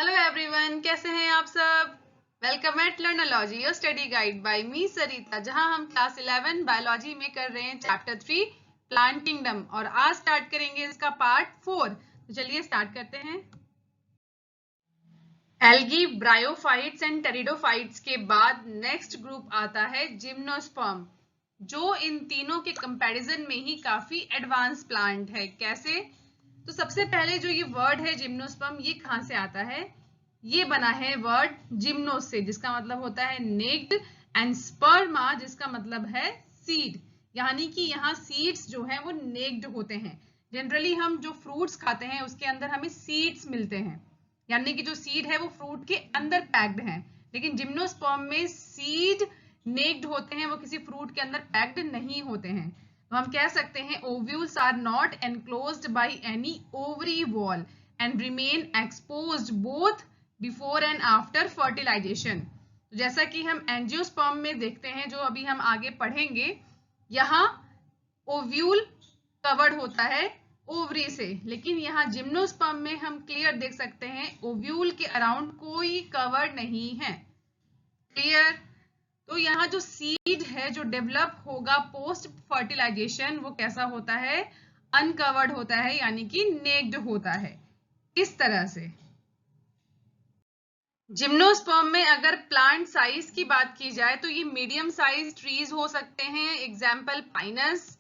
Hello everyone, कैसे हैं आप सब। Welcome at Learnology your study guide by me Sarita, जहां हम क्लास 11 बायोलॉजी में कर रहे हैं चैप्टर 3 प्लांट किंगडम और आज स्टार्ट करेंगे इसका पार्ट 4। तो चलिए स्टार्ट करते हैं। एल्गी, ब्रायोफाइट्स एंड टेरिडोफाइट्स के बाद नेक्स्ट ग्रुप आता है जिम्नोस्पर्म, जो इन तीनों के कंपैरिजन में ही काफी एडवांस प्लांट है। कैसे? तो सबसे पहले जो ये वर्ड है जिम्नोस्पर्म, ये कहां से आता है? ये बना है वर्ड जिम्नोस से, जिसका मतलब होता है नेक्ड, एंड स्पर्मा जिसका मतलब है सीड, यानी कि यहाँ सीड्स जो है वो नेक्ड होते हैं। जनरली हम जो फ्रूट्स खाते हैं उसके अंदर हमें सीड्स मिलते हैं, यानी कि जो सीड है वो फ्रूट के अंदर पैक्ड है, लेकिन जिम्नोस्पर्म में सीड नेक्ड होते हैं, वो किसी फ्रूट के अंदर पैक्ड नहीं होते हैं। तो हम कह सकते हैं ovules are not enclosed by any ovary wall and remain exposed both before and after fertilisation. तो जैसा कि हम एंजियोस्पर्म में देखते हैं, जो अभी हम आगे पढ़ेंगे, यहाँ ओव्यूल कवर्ड होता है ओवरी से, लेकिन यहाँ जिम्नोस्पर्म में हम क्लियर देख सकते हैं ओव्यूल के अराउंड कोई कवर नहीं है। क्लियर? तो यहाँ जो सीड है जो डेवलप होगा पोस्ट फर्टिलाइजेशन, वो कैसा होता है? अनकवर्ड होता है, यानी कि नेक्ड होता है। किस तरह से? जिम्नोस्पर्म में अगर प्लांट साइज की बात की जाए तो ये मीडियम साइज ट्रीज हो सकते हैं, एग्जाम्पल पाइनस,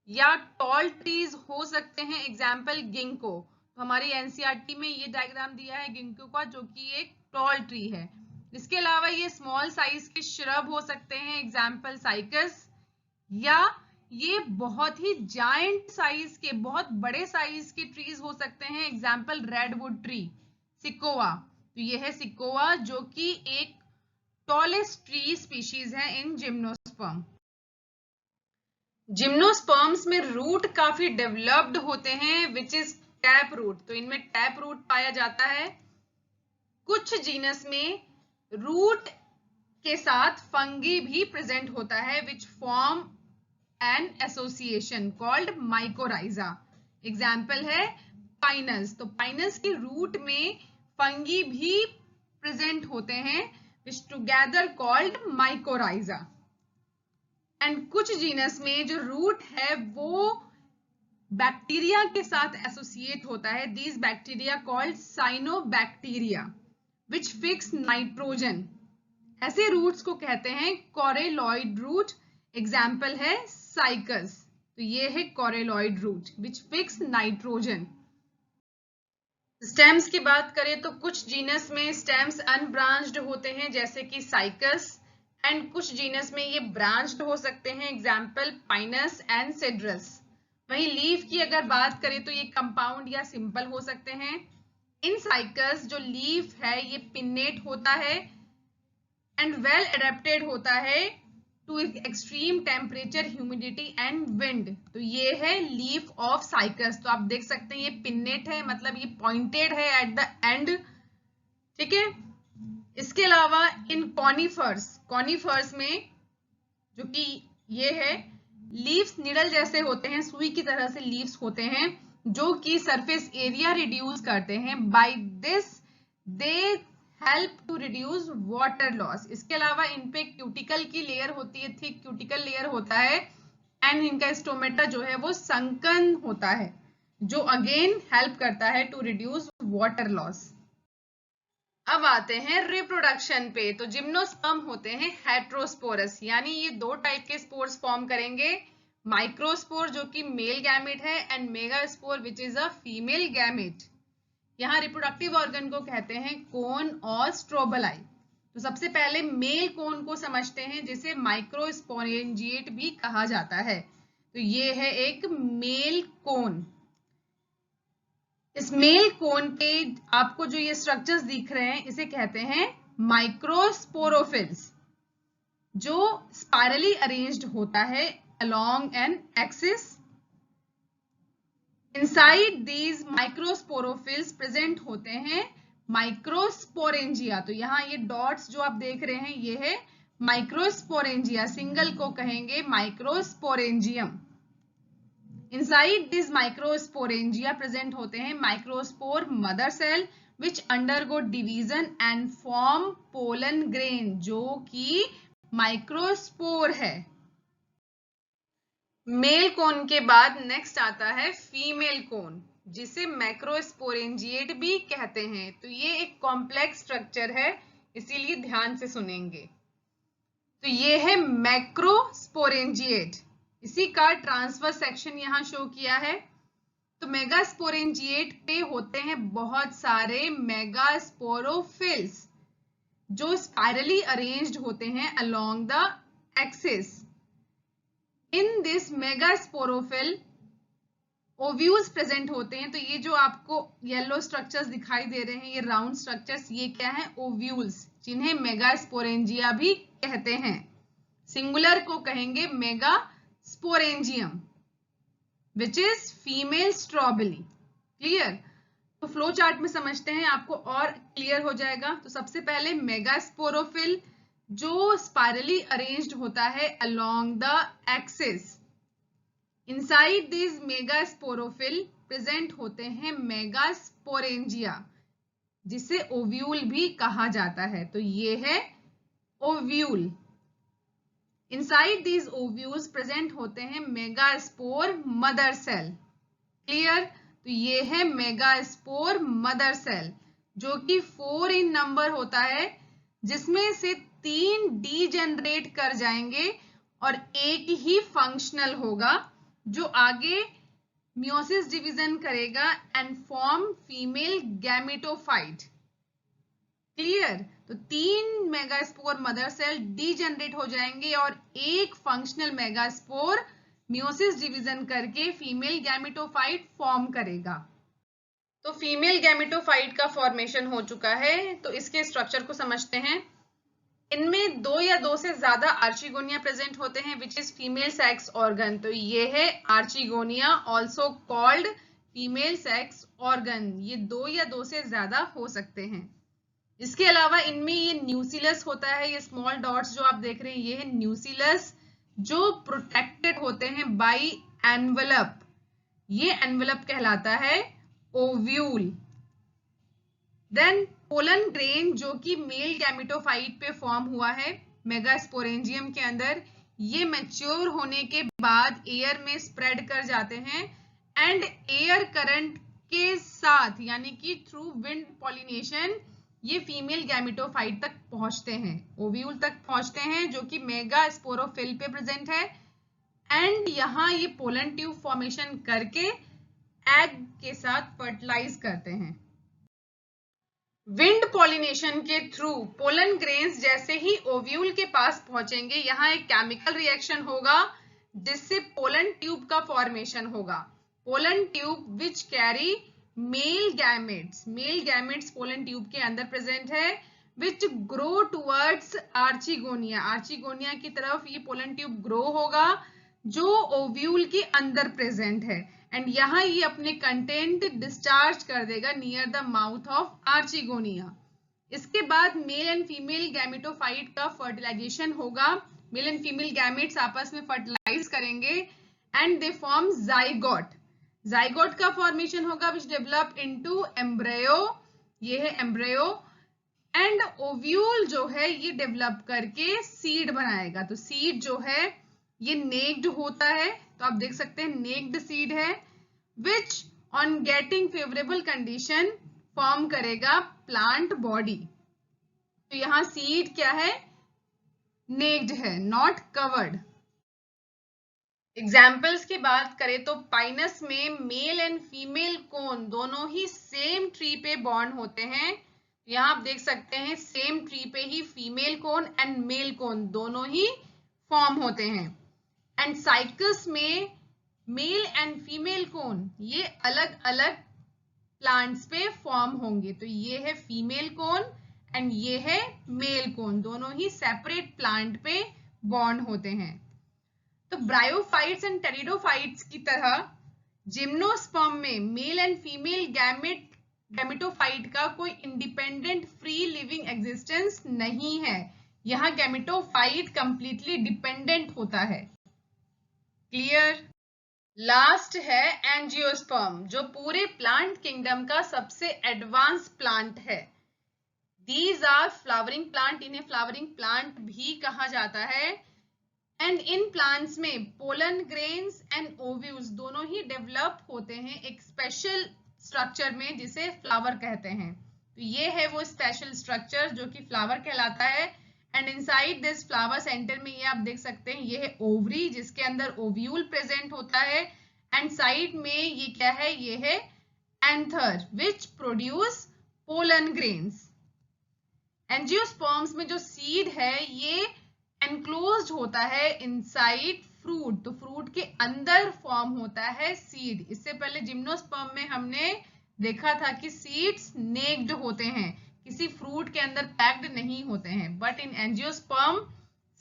या टॉल ट्रीज हो सकते हैं, एग्जाम्पल गिंको। तो हमारी एनसीईआरटी में ये डायग्राम दिया है गिंको का, जो कि एक टॉल ट्री है। इसके अलावा ये स्मॉल साइज के श्रब हो सकते हैं, एग्जाम्पल साइकस, या ये बहुत ही जायंट साइज के, बहुत बड़े साइज के ट्रीज हो सकते हैं, एग्जाम्पल रेडवुड ट्री, सिकोआ। तो ये है सिकोआ, जो कि एक टॉलेस्ट ट्री स्पीशीज है इन जिम्नोस्पर्म। जिम्नोस्पर्म्स में रूट काफी डेवलप्ड होते हैं, विच इज टैप रूट। तो इनमें टैप रूट पाया जाता है। कुछ जीनस में रूट के साथ फंगी भी प्रेजेंट होता है, which form an association called mycorrhiza. Example है पाइनस। तो पाइनस के रूट में फंगी भी प्रेजेंट होते हैं, विच टुगेदर कॉल्ड माइकोराइजा। एंड कुछ जीनस में जो रूट है वो बैक्टीरिया के साथ एसोसिएट होता है, these bacteria called cyanobacteria, which fix nitrogen. ऐसे रूट्स को कहते हैं कोरेलॉइड रूट। एग्जाम्पल है साइकस। तो ये है कोरेलॉइड रूट विच फिक्स नाइट्रोजन। स्टेम्स की बात करें तो कुछ जीनस में स्टेम्स अनब्रांच्ड होते हैं, जैसे कि साइकस, एंड कुछ जीनस में ये ब्रांच्ड हो सकते हैं, एग्जाम्पल पाइनस एंड सिड्रस। वहीं लीफ की अगर बात करें तो ये कंपाउंड या सिंपल हो सकते हैं। इन साइकस जो लीफ है ये पिन्नेट होता है एंड वेल एडेप्टेड होता है to extreme temperature, humidity and wind. तो ये है लीफ ऑफ साइकस। तो आप देख सकते हैं ये पिन्नेट है, मतलब ये पॉइंटेड है एट द एंड। ठीक है। इसके अलावा इन कॉनिफर्स में जो कि ये है, लीव्स निडल जैसे होते हैं, सुई की तरह से लीव्स होते हैं, जो कि सरफेस एरिया रिड्यूस करते हैं। By this they help to reduce water loss. इसके अलावा इन पे क्यूटिकल की लेयर होती है, थिक क्यूटिकल लेयर होता है, एंड इनका स्टोमेटा जो है वो संकन होता है, जो अगेन हेल्प करता है टू रिड्यूस वाटर लॉस। अब आते हैं रिप्रोडक्शन पे। तो जिम्नोस्पर्म होते हैं हेट्रोस्पोरस, यानी ये दो टाइप के स्पोर्स फॉर्म करेंगे, माइक्रोस्पोर जो कि मेल गैमेट है, and megaspore which is a female gamete. यहाँ रिप्रोडक्टिव ऑर्गन को कहते हैं कोन और स्ट्रोबलाई। तो सबसे पहले मेल कोन को समझते हैं, जिसे माइक्रोस्पोरेंजिएट भी कहा जाता है। तो ये है एक मेल कोन। इस मेल कोन पे आपको जो ये स्ट्रक्चर्स दिख रहे हैं इसे कहते हैं माइक्रोस्पोरोफिल्स, जो स्पाइरली अरेंज्ड होता है along an axis. Inside these microsporophylls present होते हैं माइक्रोस्पोरेंजिया। तो यहाँ ये डॉट्स जो आप देख रहे हैं ये है माइक्रोस्पोरेंजिया, सिंगल को कहेंगे microsporangium. Inside this microsporangia present होते हैं microspore mother cell which undergo division and form pollen grain, जो कि माइक्रोस्पोर है। मेल कोन के बाद नेक्स्ट आता है फीमेल कोन, जिसे मैक्रोस्पोरेंजिएट भी कहते हैं। तो ये एक कॉम्प्लेक्स स्ट्रक्चर है, इसीलिए ध्यान से सुनेंगे। तो ये है मैक्रोस्पोरेंजिएट, इसी का ट्रांसवर्स सेक्शन यहाँ शो किया है। तो मेगास्पोरेंजिएट पे होते हैं बहुत सारे मेगास्पोरोफिल्स जो स्पाइरली अरेंज्ड होते हैं along the axis. In this megasporophyll ovules present होते हैं। तो ये जो आपको येलो स्ट्रक्चर्स दिखाई दे रहे हैं, ये राउंड स्ट्रक्चर्स, ये क्या है? ओव्यूल्स, जिन्हें मेगास्पोरेंजिया भी कहते हैं। सिंगुलर को कहेंगे megasporangium, which is female strawberry. Clear? तो फ्लो चार्ट में समझते हैं, आपको और क्लियर हो जाएगा। तो सबसे पहले मेगास्पोरोफिल जो स्पाइरली अरेंज्ड होता है along the axis. Inside this megasporophyll present होते हैं मेगास्पोरेंजिया, जिसे ओव्यूल भी कहा जाता है। तो ये है ovule. Inside these ovules present होते हैं मेगास्पोर मदर सेल। क्लियर? तो ये है मेगास्पोर मदर सेल, जो कि 4 इन नंबर होता है, जिसमें से 3 डीजेनरेट कर जाएंगे और एक ही फंक्शनल होगा, जो आगे मियोसिस डिवीजन करेगा and form female gametophyte. Clear? तो 3 मेगास्पोर मदर सेल डीजेनरेट हो जाएंगे और एक फंक्शनल मेगास्पोर मियोसिस डिवीजन करके फीमेल गैमेटोफाइट फॉर्म करेगा। तो फीमेल गैमेटोफाइट का फॉर्मेशन हो चुका है, तो इसके स्ट्रक्चर को समझते हैं। इनमें 2 या 2 से ज्यादा आर्चिगोनिया प्रेजेंट होते हैं, which is female sex organ. तो ये है archegonia, also called female sex organ. ये 2 या 2 से ज्यादा हो सकते हैं। इसके अलावा इनमें ये न्यूसिलस होता है, ये स्मॉल डॉट्स जो आप देख रहे हैं, ये है न्यूसिलस, जो प्रोटेक्टेड होते हैं बाय एनवलप। ये एनवलप कहलाता है ओव्यूल। देन पोलन ग्रेन, जो कि मेल गैमेटोफाइट पे फॉर्म हुआ है मेगास्पोरेंजियम के अंदर, ये मैच्योर होने के बाद एयर में स्प्रेड कर जाते हैं एंड एयर करंट के साथ, यानी कि थ्रू विंड पॉलिनेशन, ये फीमेल गैमेटोफाइट तक पहुंचते हैं, ओव्यूल तक पहुंचते हैं, जो कि मेगास्पोरोफिल पे प्रेजेंट है। एंड यहाँ ये पोलन ट्यूब फॉर्मेशन करके एग के साथ फर्टिलाइज करते हैं। विंड पॉलिनेशन के थ्रू पोलन ग्रेन्स जैसे ही ओव्यूल के पास पहुंचेंगे, यहाँ एक केमिकल रिएक्शन होगा, जिससे पोलन ट्यूब का फॉर्मेशन होगा। Pollen tube which carry male gametes pollen tube के अंदर प्रेजेंट है, विच ग्रो टुवर्ड्स आर्चिगोनिया की तरफ ये पोलन ट्यूब ग्रो होगा, जो ओव्यूल के अंदर प्रेजेंट है। एंड यहाँ ये अपने कंटेंट डिस्चार्ज कर देगा near the mouth of archegonia. इसके बाद मेल एंड फीमेल गैमेटोफाइट का फर्टिलाइजेशन होगा। मेल एंड फीमेल गैमेट्स आपस में फर्टिलाइज करेंगे एंड दे फॉर्म जाइगोट का फॉर्मेशन होगा, विच डेवलप इनटू एम्ब्रियो। ये है एम्ब्रियो। एंड ओव्यूल जो है ये डेवलप करके सीड बनाएगा। तो सीड जो है ये नेक्ड होता है, तो आप देख सकते हैं नेक्ड सीड है, which on getting favourable condition form करेगा प्लांट बॉडी। तो यहाँ सीड क्या है? नेक्ड है, नॉट कवर्ड। एग्जाम्पल्स की बात करें तो पाइनस में मेल एंड फीमेल कोन दोनों ही सेम ट्री पे बॉर्न होते हैं। यहाँ आप देख सकते हैं सेम ट्री पे ही female cone and male cone दोनों ही फॉर्म होते हैं। एंड साइकस में मेल एंड फीमेल कोन ये अलग अलग प्लांट्स पे फॉर्म होंगे। तो ये है फीमेल कोन एंड ये है मेल कोन, दोनों ही सेपरेट प्लांट पे बॉर्न होते हैं। तो ब्रायोफाइट्स एंड टेरिडोफाइट्स की तरह जिम्नोस्पर्म में मेल एंड फीमेल गैमेटोफाइट का कोई इंडिपेंडेंट फ्री लिविंग एग्जिस्टेंस नहीं है। यहाँ गैमेटोफाइट कंप्लीटली डिपेंडेंट होता है। क्लियर? लास्ट है एंजियोस्पर्म, जो पूरे प्लांट किंगडम का सबसे एडवांस प्लांट है। दीज आर फ्लावरिंग प्लांट, इन्हें फ्लावरिंग प्लांट भी कहा जाता है। एंड इन प्लांट्स में पोलन ग्रेन्स एंड ओव्यूल्स दोनों ही डेवलप होते हैं एक स्पेशल स्ट्रक्चर में जिसे फ्लावर कहते हैं। तो ये है वो स्पेशल स्ट्रक्चर जो कि फ्लावर कहलाता है। And inside this flower centre में ये आप देख सकते हैं, ये है ओवरी जिसके अंदर ओव्यूल प्रेजेंट होता है। एंड साइड में ये क्या है, ये है anther which produce pollen grains. Angiosperms में जो सीड है ये एनक्लोज्ड होता है इनसाइड फ्रूट, तो फ्रूट के अंदर फॉर्म होता है सीड। इससे पहले जिम्नोस्पर्म में हमने देखा था कि सीड्स नेक्ड होते हैं, किसी फ्रूट के अंदर पैक्ड नहीं होते हैं, बट इन एंजियोस्पर्म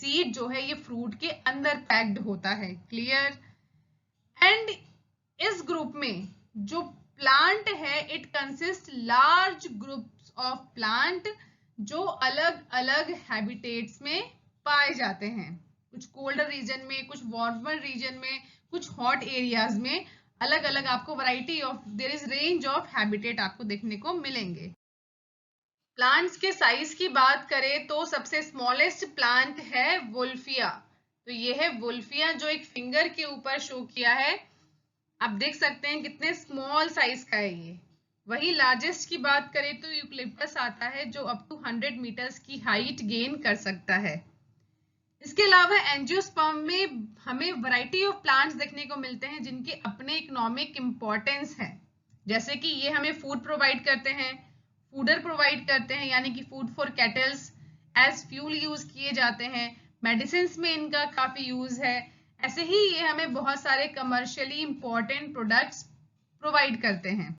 सीड जो है ये फ्रूट के अंदर पैक्ड होता है। क्लियर? एंड इस ग्रुप में जो प्लांट है it consist large groups of plant जो अलग अलग हैबिटेट्स में पाए जाते हैं, कुछ कोल्डर रीजन में, कुछ वार्मर रीजन में, कुछ हॉट एरियाज में, अलग अलग आपको variety of their is range of habitat आपको देखने को मिलेंगे। प्लांट्स के साइज की बात करें तो सबसे स्मॉलेस्ट प्लांट है वुल्फिया। तो ये है वुल्फिया जो एक फिंगर के ऊपर शो किया है, आप देख सकते हैं कितने स्मॉल साइज का है ये। वही लार्जेस्ट की बात करें तो यूकलिप्टस आता है जो अप टू 100 मीटर्स की हाइट गेन कर सकता है। इसके अलावा एंजियोस्पर्म में हमें वैरायटी ऑफ प्लांट्स देखने को मिलते हैं जिनके अपने इकोनॉमिक इंपॉर्टेंस है, जैसे कि ये हमें फूड प्रोवाइड करते हैं, फूडर प्रोवाइड करते हैं यानी कि food for cattles, as fuel use किए जाते हैं, मेडिसिन में इनका काफी यूज है। ऐसे ही ये हमें बहुत सारे कमर्शियली इंपॉर्टेंट प्रोडक्ट्स प्रोवाइड करते हैं।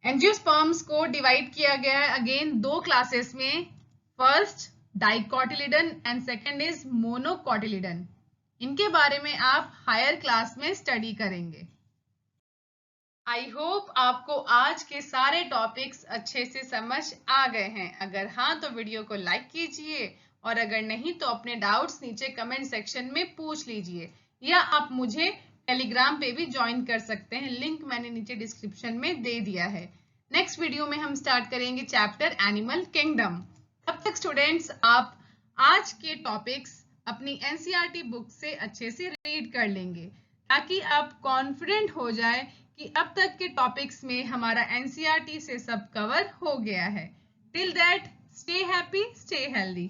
एंजियोस्पर्म्स को डिवाइड किया गया है अगेन दो क्लासेस में, first dicotyledon and second is monocotyledon. इनके बारे में आप हायर क्लास में स्टडी करेंगे। आई होप आपको आज के सारे टॉपिक्स अच्छे से समझ आ गए हैं। अगर हाँ तो वीडियो को लाइक कीजिए, और अगर नहीं तो अपने डाउट्स नीचे कमेंट सेक्शन में पूछ लीजिए, या आप मुझे टेलीग्राम पे भी ज्वाइन कर सकते हैं, लिंक मैंने नीचे डिस्क्रिप्शन में दे दिया है। नेक्स्ट वीडियो में हम स्टार्ट करेंगे चैप्टर एनिमल किंगडम। तब तक स्टूडेंट्स आप आज के टॉपिक्स अपनी एनसीईआरटी बुक से अच्छे से रीड कर लेंगे ताकि आप कॉन्फिडेंट हो जाए कि अब तक के टॉपिक्स में हमारा एनसीईआरटी से सब कवर हो गया है। Till that stay happy, stay healthy.